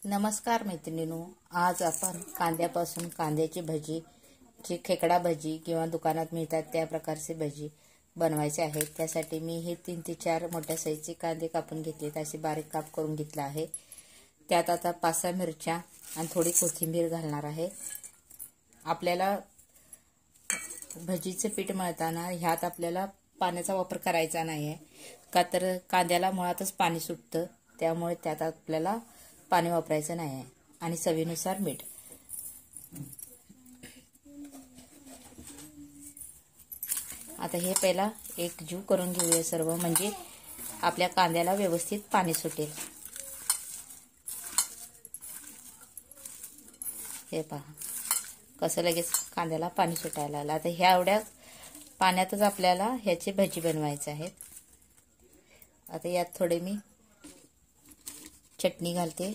नमस्कार मैत्रिणींनो, आज आपण कांद्यापासून कांद्याची भजी, जी खेकडा भजी किंवा दुकानात मिळतात त्या प्रकारची भजी बनवायचे आहेत। त्यासाठी मी हे 3 ते 4 मोठ्या साईजचे कांदे कापून घेतलेत, असे बारीक काप करून घेतला आहे। त्यात आता 5-6 मिरच्या आणि थोडी कोथिंबीर घालणार आहे। आपल्याला भजीचे पीठ मळताना ह्यात आपल्याला पाण्याचा वापर करायचा नाही आहे, का तर कांद्याला मुळातच पाणी सुटतं, त्यामुळे त्यात आपल्याला पाणी वापरायचं नाही आहे। आणि चवीनुसार मीठ। आता हे पहिला एकजीव करून घेऊया सर्व, म्हणजे आपल्या कांद्याला व्यवस्थित पाणी सुटेल। हे पहा कसं लगेच कांद्याला पाणी सुटायला लागलं। आता ह्या एवढ्या पाण्यातच आपल्याला ह्याची भजी बनवायची आहे। आता यात थोडे मी चटणी घालते,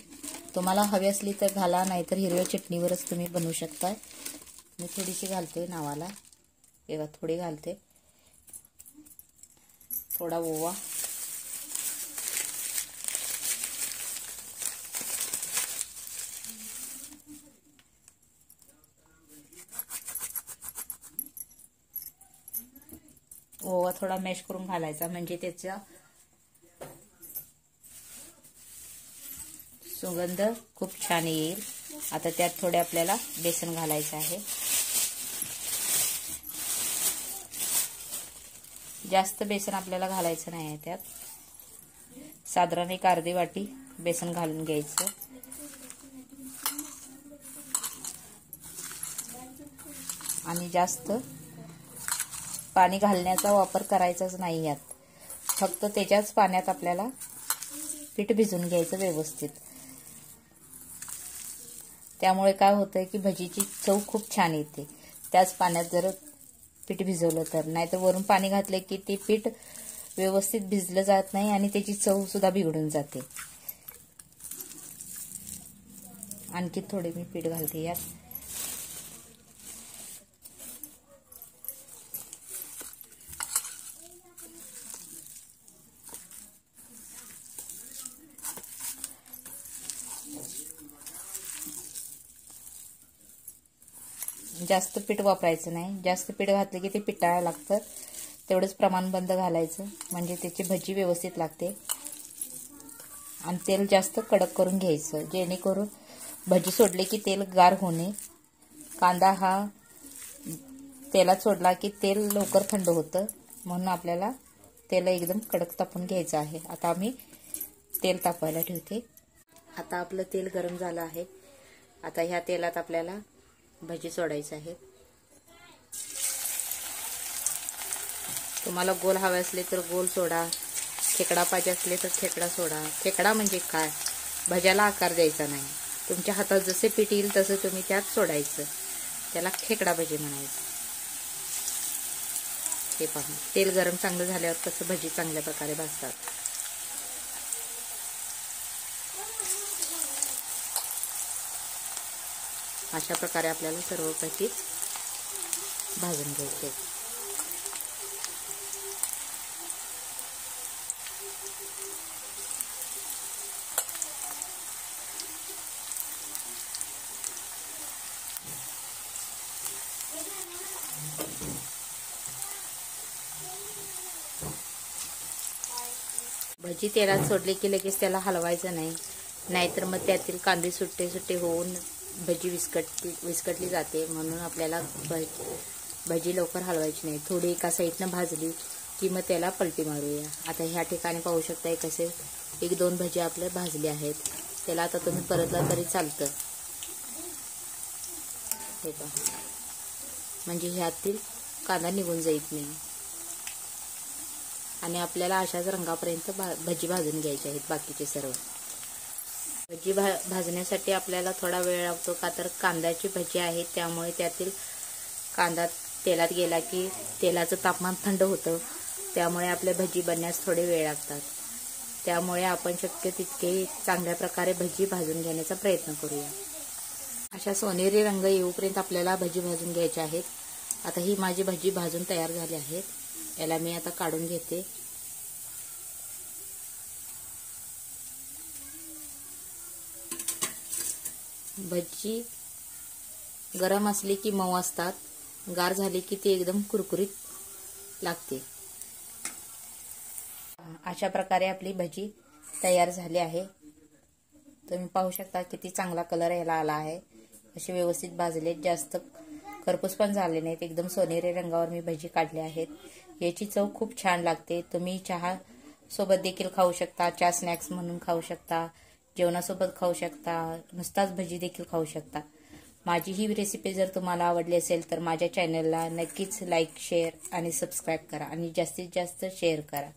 तुम्हाला हवी असली तर घाला, नाहीतर हिरव्या चटणीवरच तुम्ही बनवू शकता। मी थोडीशी घालते नावाला, एवढा थोडी घालते। थोडा ओवा, ओवा थोडा मॅश करून घालायचा, म्हणजे त्याचा सुगंध खूप छान येईल। आता त्यात थोडे आपल्याला बेसन घालायचं आहे। जास्त बेसन आपल्याला घालायचं नाही आहे, त्यात साधारण एक अर्धी वाटी बेसन घालून घ्यायचं। आणि जास्त पाणी घालण्याचा वापर करायचाच नाही यात, फक्त त्याच्याच पाण्यात आपल्याला पीठ भिजून घ्यायचं व्यवस्थित। त्यामुळे काय होतंय की भजीची चव खूप छान येते त्याच पाण्यात जर पीठ भिजवलं तर, नाहीतर वरून पाणी घातले की ते पीठ व्यवस्थित भिजलं जात नाही आणि त्याची चव सुद्धा बिघडून जाते। आणखी थोडे मी पीठ घालते यात। जास्त पीठ वापरायचं नाही, जास्त पीठ घातलं की ते पिटाळायला लागतं, तेवढंच प्रमाण बंद घालायचं, म्हणजे त्याची भजी व्यवस्थित लागते। आणि तेल जास्त कडक करून घ्यायचं, जेणेकरून भजी सोडले की तेल गार होणे। कांदा हा तेलात सोडला की तेल लवकर थंड होतं, म्हणून आपल्याला तेल एकदम कडक तापून घ्यायचं आहे। आता आम्ही तेल तापायला ठेवते। आता आपलं तेल गरम झालं आहे। आता ह्या तेलात आपल्याला भजी सोडायचं आहे। तुम्हाला गोल हवे असले तर गोल सोडा, खेकडा पाहिजे असले तर खेकडा सोडा। खेकडा म्हणजे काय, भज्याला आकार द्यायचा नाही, तुमच्या हातात जसे पीठ येईल तसं तुम्ही त्यात सोडायचं, त्याला खेकडा भजी म्हणायचं। हे पहा तेल गरम चांगलं झाल्यावर कसं भजी चांगल्या प्रकारे भाजतात। अशा प्रकारे आपल्याला सर्व भजी भाजून घ्यायचे। भजी तेलात सोडली की लगेच त्याला हलवायचं नाही, नाहीतर मग त्यातील कांदे सुट्टे सुट्टे होऊन भजी विस्कटली जाते, म्हणून आपल्याला भजी लवकर हलवायची नाही। थोडी एका साईडनं भाजली की मग त्याला पलटी मारूया। आता ह्या ठिकाणी पाहू शकताय कसे 1-2 भजी आपले भाजले आहेत, त्याला आता तुम्ही परतला तरी चालतं। हे पहा, म्हणजे ह्यातील कांदा निघून जात नाही। आणि आपल्याला अशाच रंगापर्यंत भजी भाजून घ्यायची आहेत बाकीचे सर्व। भजी भाजण्यासाठी आपल्याला थोडा वेळ लागतो, का तर कांद्याची भजी आहे, त्यामुळे त्यातील कांदा तेलात गेला की तेलाचं तापमान थंड होतं, त्यामुळे आपल्या भजी बनण्यास थोडे वेळ लागतात। त्यामुळे आपण शक्य तितके चांगल्या प्रकारे भजी भाजून घेण्याचा प्रयत्न करूया। अशा सोनेरी रंग येऊपर्यंत आपल्याला भजी भाजून घ्यायची आहेत। आता ही माझी भजी भाजून तयार झाली आहेत, याला मी आता काढून घेते। भजी गरम असली की मऊ असतात, गार झाली की ती एकदम कुरकुरीत लागते. अशा प्रकारे आपली भजी तयार झाली आहे. तुम्ही पाहू शकता किती चांगला कलर याला आला आहे. असे व्यवस्थित भाजले, जास्त करपूस पण झाले नाहीत. एकदम सोनेरी रंगावर मी भजी काढले आहेत. याची चव खूप छान लागते. तुम्ही चहा सोबत देखील खाऊ शकता, चहा स्नॅक्स म्हणून खाऊ शकता, जेवणासोबत खाऊ शकता, नुसताच भजी देखील खाऊ शकता. माझी ही रेसिपी जर तुम्हाला आवडली असेल तर माझ्या चॅनलला नक्कीच लाईक, शेअर आणि सबस्क्राईब करा आणि जास्तीत जास्त शेअर करा.